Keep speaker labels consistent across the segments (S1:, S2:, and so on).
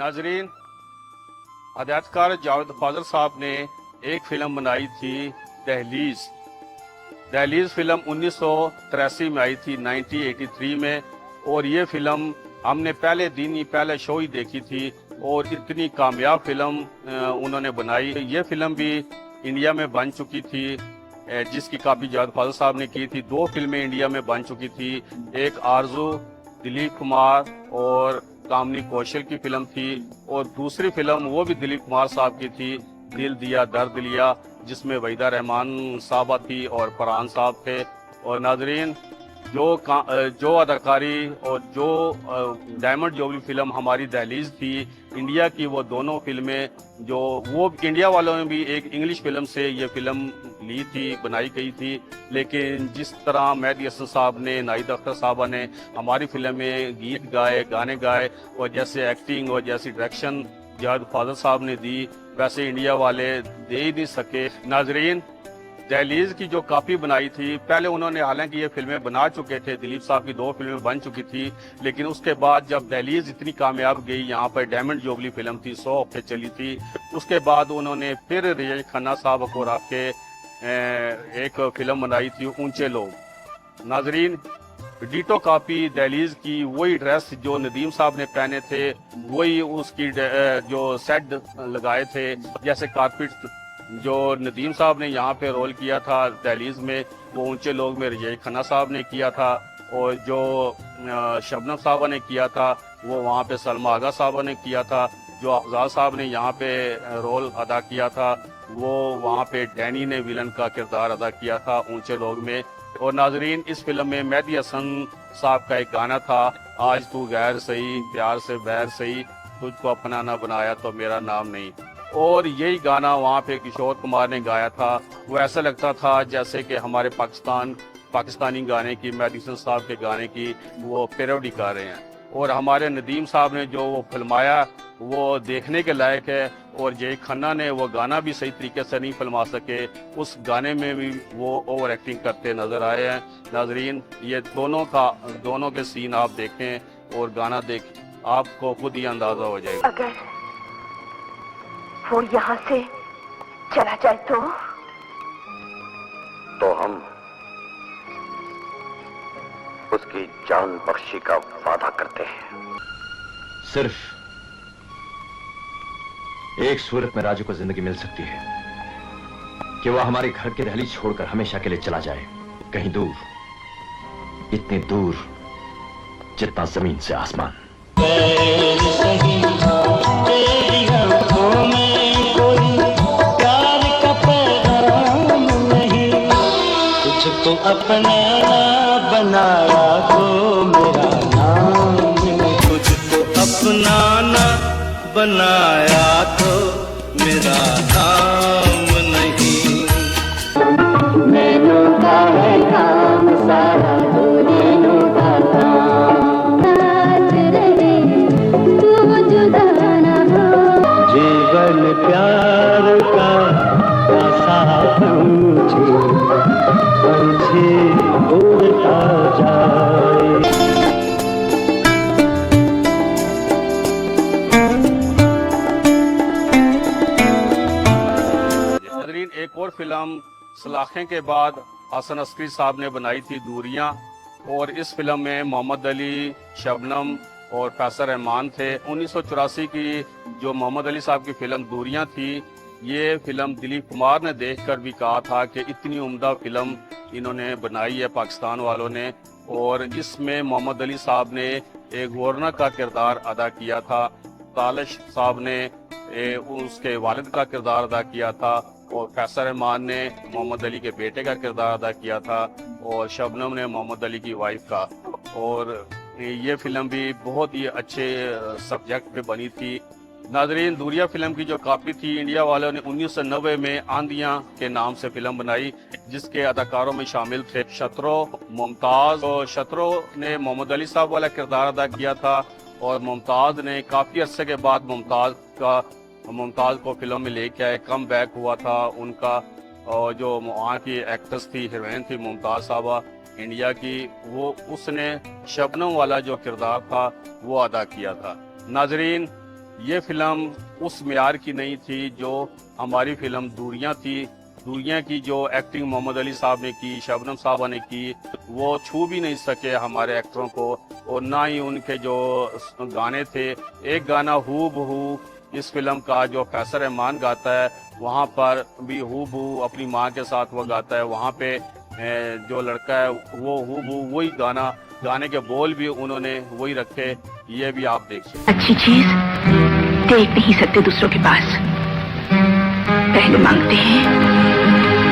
S1: नाजरीन, हदायतकार जावेद फाजल साहब ने एक फिल्म बनाई थी दहलीज। दहलीज फिल्म 1983 में आई थी, 1983 में। और ये फिल्म हमने पहले दिन ही, पहले शो ही देखी थी और इतनी कामयाब फिल्म उन्होंने बनाई। ये फिल्म भी इंडिया में बन चुकी थी, जिसकी कापी जावेद फाजल साहब ने की थी। 2 फिल्में इंडिया में बन चुकी थी, एक आरजू दिलीप कुमार और कामनी कौशल की फिल्म थी, और दूसरी फिल्म वो भी दिलीप कुमार साहब की थी, दिल दिया दर्द लिया, जिसमें वहीदा रहमान साहबा थी और फरहान साहब थे। और नाजरीन, जो अदाकारी और जो डायमंड जुबली फिल्म हमारी दहलीज थी इंडिया की, वो दोनों फिल्में जो वो इंडिया वालों ने भी एक इंग्लिश फिल्म से ये फिल्म ली थी, बनाई गई थी। लेकिन जिस तरह मेहदी हसन साहब ने, नाहिद अख्तर साहबा ने हमारी फिल्म में गीत गाए, गाने गाए, और जैसे एक्टिंग और जैसी डायरेक्शन जावेद फाजल साहब ने दी, वैसे इंडिया वाले दे ही नहीं सके। नाजरीन, दहलीज की जो कापी बनाई थी, पहले उन्होंने, हालांकि ये फिल्में बना चुके थे, दिलीप साहब की 2 फिल्में बन चुकी थी, लेकिन उसके बाद जब दहलीज इतनी कामयाब गई, यहाँ पर डायमंड जुबली फिल्म थी, 100 हफ्ते चली थी, उसके बाद उन्होंने फिर रियाज खन्ना साहब को रख के एक फिल्म बनाई थी, ऊंचे लोग। नाजरीन, डिटो कापी दहलीज की, वही ड्रेस जो नदीम साहब ने पहने थे, वही उसकी जो सेट लगाए थे, जैसे कारपेट जो नदीम साहब ने यहाँ पे रोल किया था दहलीज में, वो ऊंचे लोग में रियाज खन्ना साहब ने किया था, और जो शबनम साहबा ने किया था वो वहाँ पे सलमा आगा साहबा ने किया था। जो अफजाल साहब ने यहाँ पे रोल अदा किया था, वो वहाँ पे डैनी ने विलन का किरदार अदा किया था ऊंचे लोग में। और नाजरीन, इस फिल्म में मेहदी हसन साहब का एक गाना था, आज तू गैर सही प्यार से बैर सही, तुझको अपना ना बनाया तो मेरा नाम नहीं। और यही गाना वहाँ पे किशोर कुमार ने गाया था। वो ऐसा लगता था जैसे कि हमारे पाकिस्तानी गाने की, मेहदी हसन साहब के गाने की वो पैरोडी कर रहे हैं। और हमारे नदीम साहब ने जो वो फिल्माया वो देखने के लायक है, और जय खन्ना ने वो गाना भी सही तरीके से नहीं फिल्मा सके, उस गाने में भी वो ओवर एक्टिंग करते नजर आए हैं। नाजरीन, ये दोनों के सीन आप देखें और गाना देखें, आपको खुद ही अंदाजा हो जाएगा।
S2: अगर वो यहाँ से चला जाए
S3: तो हम उसकी जान बख्शी का वादा करते हैं।
S4: सिर्फ एक सूरत में राजू को जिंदगी मिल सकती है, कि वह हमारे घर की दहलीज छोड़कर हमेशा के लिए चला जाए, कहीं दूर, इतनी दूर जितना जमीन से आसमान।
S5: तुझको अपना बनाया तो मेरा नाम नहीं, तुझको अपना ना बनाया तो मेरा नाम नहीं। मैनू का है काम सारा, दूरियों का काम, नाच रहे तू जुदा ना हो। जीवन प्यार का साथ मुझे पंछी उड़ता जाए।
S1: एक और फिल्म सलाखें के बाद हसन अस्करी साहब ने बनाई थी, दूरियां। और इस फिल्म में मोहम्मद अली, शबनम और फैसल रहमान थे। 1984 की जो मोहम्मद अली साहब की फिल्म दूरियां थी, ये फिल्म दिलीप कुमार ने देखकर भी कहा था कि इतनी उम्दा फिल्म इन्होंने बनाई है पाकिस्तान वालों ने। और इसमें मोहम्मद अली साहब ने एक गवर्नर का किरदार अदा किया था, तालिश साहब ने उसके वालिद का किरदार अदा किया था, और फैसल रहमान ने मोहम्मद अली के बेटे का किरदार अदा किया था, और शबनम ने मोहम्मद अली की वाइफ का। और ये फिल्म भी बहुत ही अच्छे सब्जेक्ट पे बनी थी। नाजरीन, दूरिया फिल्म की जो कापी थी, इंडिया वालों ने 1990 में आंधियां के नाम से फिल्म बनाई, जिसके अदाकारों में शामिल थे शत्रो, मुमताज। तो शत्रो ने मोहम्मद अली साहब वाला किरदार अदा किया था, और मुमताज ने काफी अरसे के बाद मुमताज को फिल्म में लेके आए, कम बैक हुआ था उनका। और जो वहाँ की एक्ट्रेस थी, हीरोइन थी मुमताज साहबा इंडिया की, वो उसने शबनम वाला जो किरदार था वो अदा किया था। नाजरीन, ये फिल्म उस मियार की नहीं थी जो हमारी फिल्म दूरियां थी। दूरियां की जो एक्टिंग मोहम्मद अली साहब ने की, शबनम साहबा ने की, वो छू भी नहीं सके हमारे एक्टरों को, और ना ही उनके जो गाने थे। एक गाना हू बहू इस फिल्म का जो फैसल रहमान गाता है, वहाँ पर भी हू बहू अपनी माँ के साथ वो गाता है। वहाँ पे जो लड़का है वो हू बहू वही गाने के बोल भी उन्होंने वही रखे। ये भी आप देख सकते।
S2: अच्छी चीज देख नहीं सकते दूसरों के पास, पहले मांगते हैं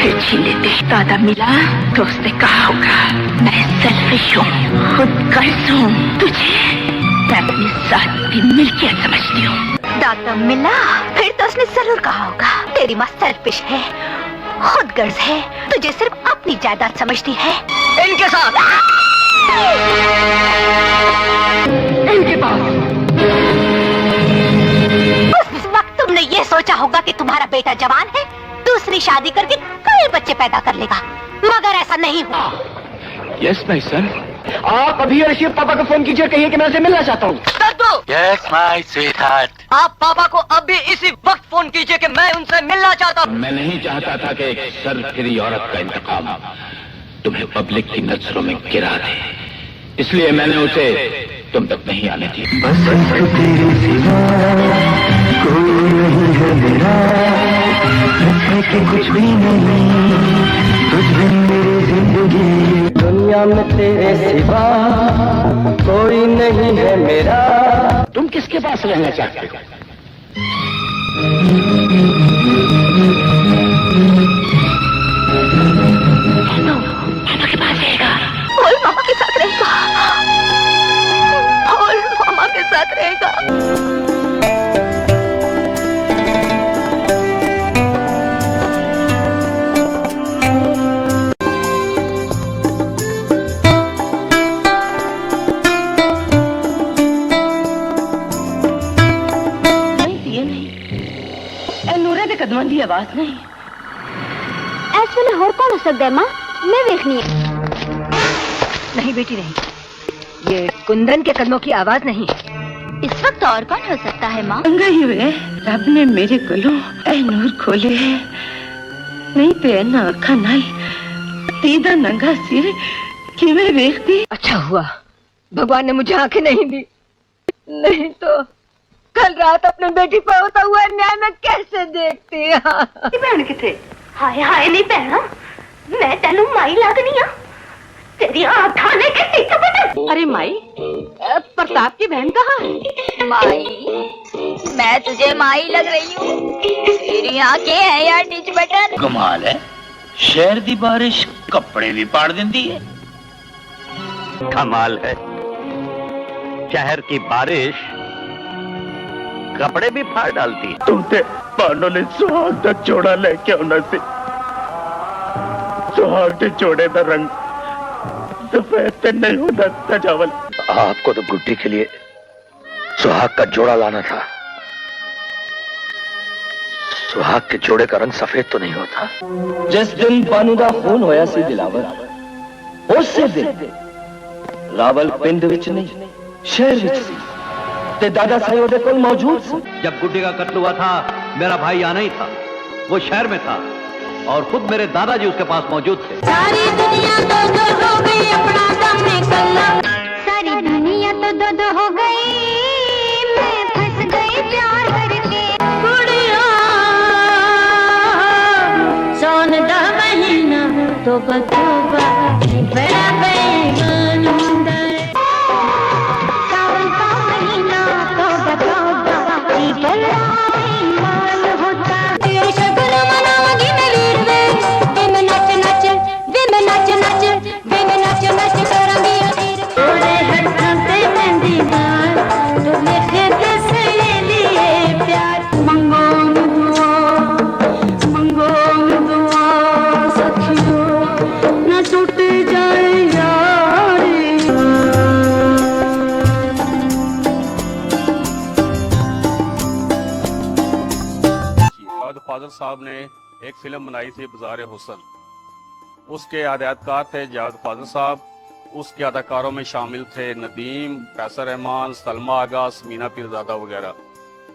S2: फिर छीन लेते हैं। दादा मिला तो उसने कहा होगा मैं सेल्फिश हूँ, खुदगर्ज हूँ, तुझे मैं अपने साथ भी मिल्कियत समझती हूँ। दादा मिला फिर तो उसने जरूर कहा होगा तेरी माँ सेल्फिश है, खुदगर्ज है, तुझे सिर्फ अपनी जायदाद समझती है। इनके साथ इनके पास उस वक्त तुमने ये सोचा होगा कि तुम्हारा बेटा जवान है, दूसरी शादी करके कई बच्चे पैदा कर लेगा, मगर ऐसा नहीं हुआ।
S6: यस माय सन, आप अभी रशीद पापा को फोन कीजिए, कहिए कि मैं उनसे मिलना चाहता हूँ।
S7: यस माय स्वीटहार्ट, आप पापा को अभी इसी वक्त फोन कीजिए कि मैं उनसे मिलना चाहता हूँ।
S6: मैं नहीं चाहता था कि एक सरफिरी औरत का इंतकाम तुम्हें पब्लिक की नजरों में गिरा दे, इसलिए मैंने उसे तुम तक नहीं आने दी।
S5: बस तेरे सिवा कोई नहीं है मेरा, है कि कुछ भी नहीं तुझ बिन मेरी जिंदगी। दुनिया में तेरे सिवा कोई नहीं है मेरा।
S6: तुम किसके पास रहना चाहते हो?
S2: मामा के पास रहेगा और मामा के साथ रहेगा और मामा के साथ रहेगा।
S8: नूरे के कदमों की आवाज नहीं।
S5: इस वेले होर कौन हो सकता है मां? मैं देखनी है।
S8: नहीं बेटी नहीं, ये कुंदन के कदमों की आवाज नहीं।
S5: इस वक्त और कौन हो सकता है मां?
S8: गई हुए रब ने मेरे कोलों ऐ नूर खोले है, नहीं पे ना अखा नाल तीदा नंगा सिर कि मैं देखती। अच्छा हुआ भगवान ने मुझे आंखें नहीं दी, नहीं तो कल रात अपने बेटी पर होता हुआ न्याय में कैसे देखती।
S2: भैन किथे? हाय हाय नहीं भैना, मैं तेनू माई लगनी आ, तेरी आँख खाने के पीछे बटन।
S8: अरे माई, प्रताप की बहन कहाँ है?
S5: माई, मैं तुझे माई लग रही हूँ, तेरी आंखें हैं यार टीच बटन।
S7: कमाल है, शहर दी बारिश कपड़े भी पाड़ देती है।
S3: कमाल है, शहर की बारिश कपड़े भी फाड़ डालती है।
S6: तुमने पांडो ने सुहाग का जोड़ा लेके आना सी, सुहाग के जोड़े का रंग सफेद नहीं होता था चावल।
S3: आपको तो गुड्डी के लिए सुहाग का जोड़ा लाना था। सुहाग के जोड़े का रंग सफेद तो नहीं होता।
S6: जिस दिन बानू का खून होया सी दिलावर, उस दिन रावल पिंड विच नहीं शहर विच सी ते दादा साई ओदे कोल मौजूद सी।
S4: जब गुड्डी का कत्ल हुआ था मेरा भाई यहाँ नहीं था, वो शहर में था और खुद मेरे दादाजी उसके पास मौजूद थे।
S5: सारी दुनिया तो दो हो गई, अपना दम निकलना। सारी दुनिया तो दो हो गई, मैं फंस गई प्यार करके। कुड़िया सोन दा महीना तो बतूबा बड़ा बेईमान हुंदा है। सावन का महीना तो बतूबा बड़ा बेईमान होता है। तेरे शगन मनावगी मैं वीर वे, मैं नच नच वे, मैं नच नच वे, मैं नच नच करांगी अखीर। तोरे हत्थां ते मेहंदी नाल तू लिखे ते सहेलिए प्यार। मंगो दुआ सखियो न टूट जाए यारी।
S1: जावेद फाजल साहब ने एक फिल्म बनाई थी बाजार हुस्न, उसके हदायतकार थे जावेद फाजल साहब। उसके अदाकारों में शामिल थे नदीम, फैसल रहमान, सलमा आगा, समीना पीरजादा वगैरह।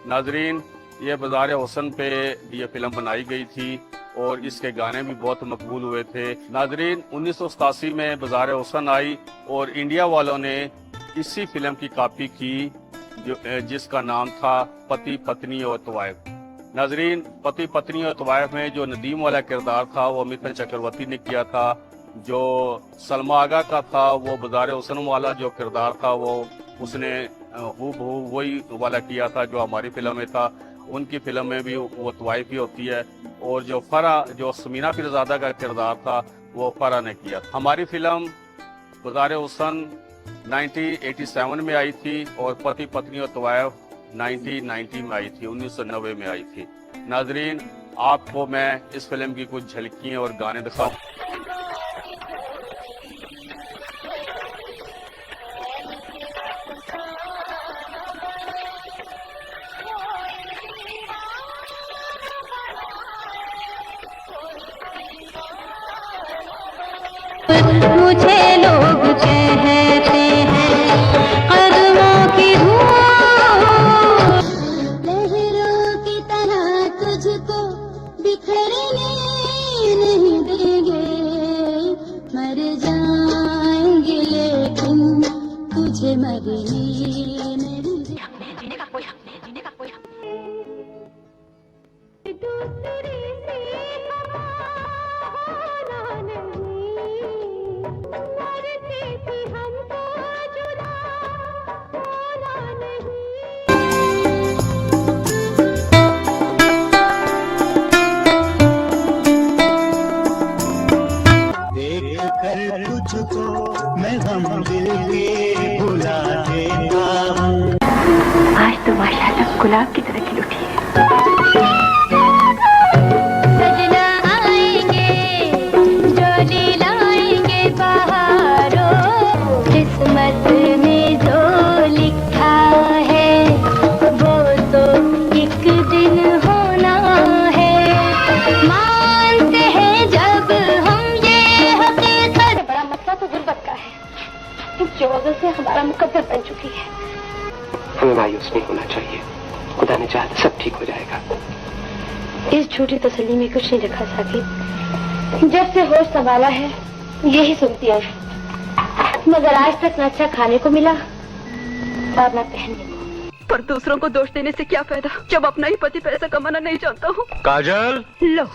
S1: नाजरीन, ये बाजार हुसन पे ये फिल्म बनाई गई थी और इसके गाने भी बहुत मकबूल हुए थे। नाजरीन, 1987 में बाजार हुसन आई और इंडिया वालों ने इसी फिल्म की कॉपी की जिसका नाम था पति पत्नी और तवाइफ। नाजरीन, पति पत्नी और तवाइफ में जो नदीम वाला किरदार था वो मिथुन चक्रवर्ती ने किया था। जो सलमा आगा का था वो बाजार हुसन वाला जो किरदार था वो उसने हूबहू वही वाला किया था जो हमारी फिल्म में था। उनकी फिल्म में भी वो तवाइफ ही होती है। और जो फरा जो समीना फिरजादा का किरदार था वो फरा ने किया। हमारी फिल्म बाजार हुसन 1987 में आई थी और पति पत्नी और तवाइफ 1990 में आई थी, 1990 में आई थी। नाजरीन, आपको मैं इस फिल्म की कुछ झलकियां और गाने दिखाऊं।
S5: मुझे लोग कहते हैं कदमों की धूल, लहरों की तरह तुझको बिखरने नहीं देंगे, मर जाएंगे लेकिन तुझे मरने नहीं देंगे।
S2: जीने का कोई हक नहीं, जीने का कोई हक
S5: दूसरे से हमारा नहीं, मरते थे हमको जुदा होना नहीं।
S9: देख कर तुझको मैं गम दिल के भुला देता हूँ।
S2: आज तो माशाल्लाह गुलाब की तरह खिल उठी है।
S5: सजना आएंगे डोली लाएंगे बहारों, किस्मत में जो लिखा है वो तो एक दिन होना है। मानते हैं जब हम ये हकीकत, बड़ा मसला तो गुर्बत का है जो वजह से हमारा मुकद्दर बन चुकी है।
S6: हमें मायूस नहीं होना चाहिए, खुदा ने चाहा सब ठीक हो जाएगा।
S5: इस झूठी तसल्ली में कुछ नहीं रखा साकिब। जब से होश संभाला है यही सुनती आई, मगर आज तक न अच्छा खाने को मिला और न पहनने को।
S8: पर दूसरों को दोष देने से क्या फायदा जब अपना ही पति पैसा कमाना नहीं जानता हूँ।
S3: काजल,
S8: लो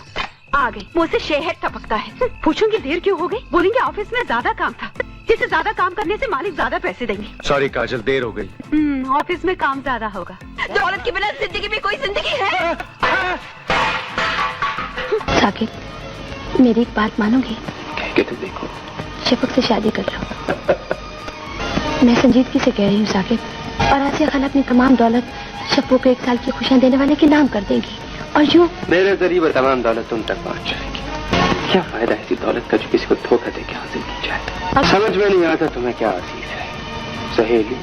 S8: आ गई, मुझसे शहद टपकता है। पूछूंगी देर क्यों हो गई, बोलेंगे ऑफिस में ज्यादा काम था, जिसे ज्यादा काम करने से मालिक ज्यादा पैसे देंगे।
S3: सॉरी काजल, देर हो गई।
S8: ऑफिस में काम ज्यादा होगा। दौलत के बिना जिंदगी में कोई जिंदगी है?
S5: साकिब, मेरी एक बात मानोगे?
S6: कि तुम देखो,
S5: शफक से शादी कर लो। मैं संजीदगी से कह रही हूँ साकिब, और आसिया खाला अपनी तमाम दौलत शफू को 1 साल की खुशियाँ देने वाले के नाम कर देंगी और यूँ
S6: मेरे जरिए तमाम दौलत तुम तक पहुँच जाएगी। क्या फायदा ऐसी दौलत का जो किसी को धोखा दे के हासिल की जाए। समझ में नहीं आता तुम्हें क्या अजीज है, सहेली,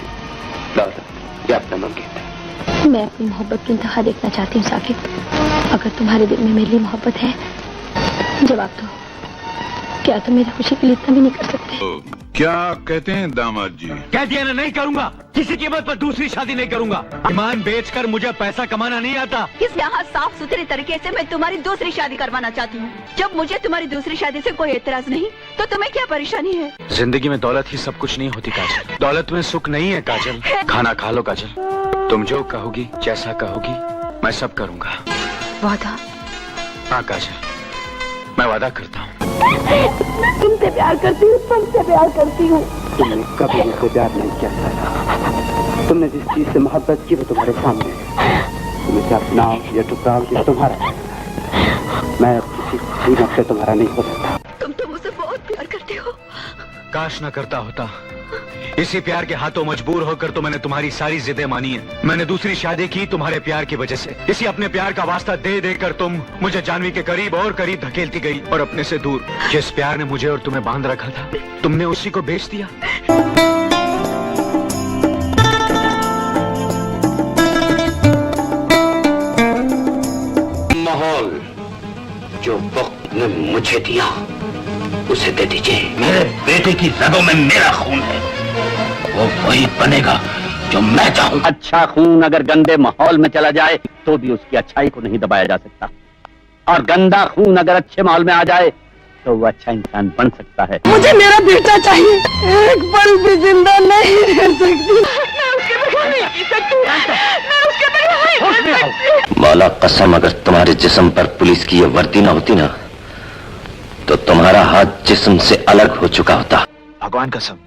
S6: दौलत या अपना मंगेतर। मैं अपनी मोहब्बत की इंतहा देखना चाहती हूँ साकिब। अगर तुम्हारे दिल में मेरे लिए मोहब्बत है, जवाब दो। क्या तुम मेरी खुशी के लिए इतना भी नहीं कर सकते?
S10: क्या कहते हैं दामाद जी?
S3: कह दिया ना, नहीं करूंगा, किसी कीमत पर दूसरी शादी नहीं करूंगा। ईमान बेचकर मुझे पैसा कमाना नहीं आता।
S8: इस यहाँ साफ सुथरे तरीके से मैं तुम्हारी दूसरी शादी करवाना चाहती हूँ। जब मुझे तुम्हारी दूसरी शादी से कोई एतराज नहीं तो तुम्हें क्या परेशानी है?
S4: जिंदगी में दौलत ही सब कुछ नहीं होती काजल, दौलत में सुख नहीं है काजल। खाना खा लो काजल, तुम जो कहोगी जैसा कहोगी मैं सब करूँगा।
S8: वादा?
S4: हाँ काजल, मैं वादा करता हूँ।
S8: तुमसे प्यार करती हूँ, तुमसे प्यार करती हूँ।
S6: तुमने कभी मुझसे प्यार नहीं किया था। तुमने जिस चीज से मोहब्बत की वो तुम्हारे सामने है। तुम्हें क्या अपनाओ या टुकराओ ये तुम्हारा है। मैं अब किसी कीमत से तुम्हारा नहीं हो सकता।
S8: तुम तो मुझसे बहुत प्यार करते हो।
S4: काश न करता होता। इसी प्यार के हाथों मजबूर होकर तो मैंने तुम्हारी सारी जिद्दें मानी है। मैंने दूसरी शादी की तुम्हारे प्यार की वजह से। इसी अपने प्यार का वास्ता दे देकर तुम मुझे जानवी के करीब और करीब धकेलती गई और अपने से दूर। जिस प्यार ने मुझे और तुम्हें बांध रखा था तुमने उसी को बेच दिया।
S3: माहौल जो वक्त ने मुझे दिया उसे दे दीजिए। मेरे बेटे की रगों में मेरा खून है, वो वही बनेगा जो मैं चाहूं। अच्छा खून अगर गंदे माहौल में चला जाए तो भी उसकी अच्छाई को नहीं दबाया जा सकता, और गंदा खून अगर अच्छे माहौल में आ जाए तो वो अच्छा इंसान बन सकता है।
S8: मुझे मेरा बेटा चाहिए, एक पल भी जिंदा नहीं रह सकती। मैं उसके बगैर नहीं जी सकती, मैं उसके बगैर नहीं रह सकती।
S4: मौला कसम, अगर तुम्हारे जिस्म पर पुलिस की ये वर्दी ना होती ना, तो तुम्हारा हाथ जिस्म से अलग हो चुका होता।
S11: भगवान कसम,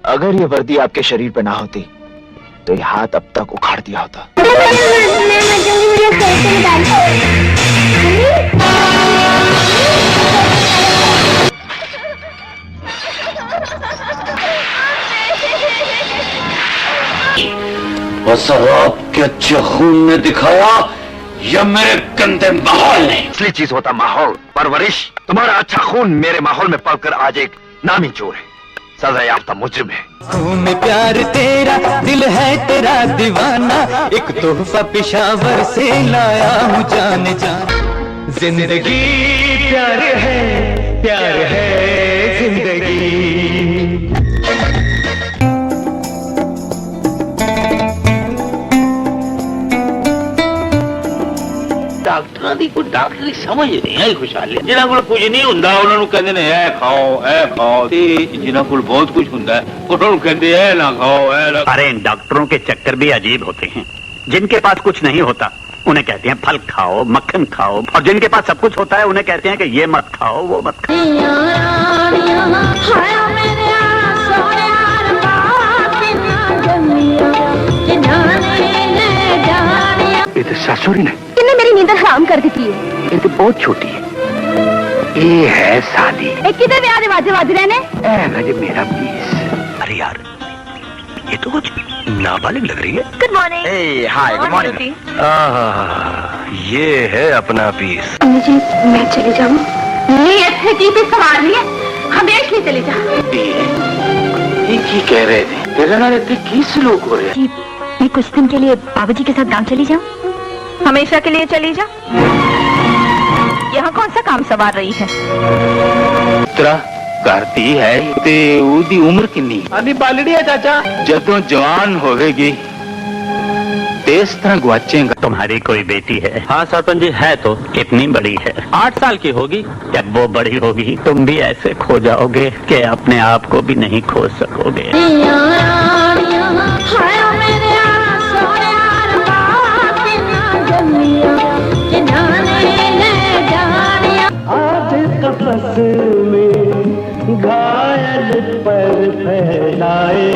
S11: अगर ये वर्दी आपके शरीर पे ना होती तो ये हाथ अब तक उखाड़ दिया होता।
S4: शराब के अच्छे खून ने दिखाया या मेरे गंदे माहौल ने?
S3: असली चीज होता माहौल, परवरिश। तुम्हारा अच्छा खून मेरे माहौल में पलकर आज एक नामी चोर है, सजा याफ्ता मुजरिम है।
S9: खून प्यार तेरा, दिल है तेरा दीवाना, एक तोहफा पेशावर से लाया हूँ जान जान। जिंदगी प्यार है जिंदगी।
S3: ਡਾਕਟਰਾਂ ਦੀ ਕੋਈ ਡਾਕਟਰੀ ਸਮਝ ਨਹੀਂ ਆਈ ਖੁਸ਼ਹਾਲੀ। ਜਿਨ੍ਹਾਂ ਕੋਲ ਕੁਝ ਨਹੀਂ ਹੁੰਦਾ ਉਹਨਾਂ ਨੂੰ ਕਹਿੰਦੇ ਨੇ ਇਹ ਖਾਓ, ਤੇ ਜਿਨ੍ਹਾਂ ਕੋਲ ਬਹੁਤ ਕੁਝ ਹੁੰਦਾ ਹੈ ਉਹਨਾਂ ਨੂੰ ਕਹਿੰਦੇ ਇਹ ਨਾ ਖਾओ, ਇਹ ना। अरे इन डॉक्टरों के चक्कर भी अजीब होते हैं। जिनके पास कुछ नहीं होता उन्हें कहते हैं फल खाओ, मक्खन खाओ, और जिनके पास सब कुछ होता है उन्हें कहते हैं कि ये मत खाओ, वो मत खाओ। ये तो सासुरी ने
S8: मेरी नींद हराम कर दी है।
S3: ये तो बहुत छोटी है, ये है साली।
S8: किधर ब्याह दे वाजे वाज रहे ने?
S3: जी मेरा पीस। अरे यार ये तो कुछ नाबालिग लग रही है।
S8: Good morning.
S3: Hi good morning. ये है अपना पीस।
S8: जी मैं चली जाऊँ? नहीं ऐसे की भी सवाल नहीं है, हमेशा ही चली जा।
S3: ये कह रहे थे तेरे नाल इतने की सलूक हो रहे?
S8: मैं कुछ दिन के लिए बाबूजी के साथ गांव चली जाऊँ? हमेशा के लिए चली जा। यहाँ कौन सा काम सवार रही है?
S3: पुत्रा करती है ते उदी उम्र कितनी? आधी बालड़ी है चाचा। जदों जवान होवेगी तेज तरह गुआचेगा। तुम्हारी कोई बेटी है? हाँ सरपंच जी है। तो कितनी बड़ी है? 8 साल की होगी। जब वो बड़ी होगी तुम भी ऐसे खो जाओगे कि अपने आप को भी नहीं खोज सकोगे।
S9: आज तपस में घायल पर फैलाए,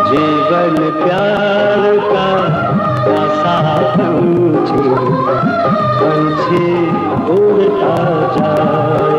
S9: जीवन प्यार का आशा समझे, पंछी उड़ता जाए।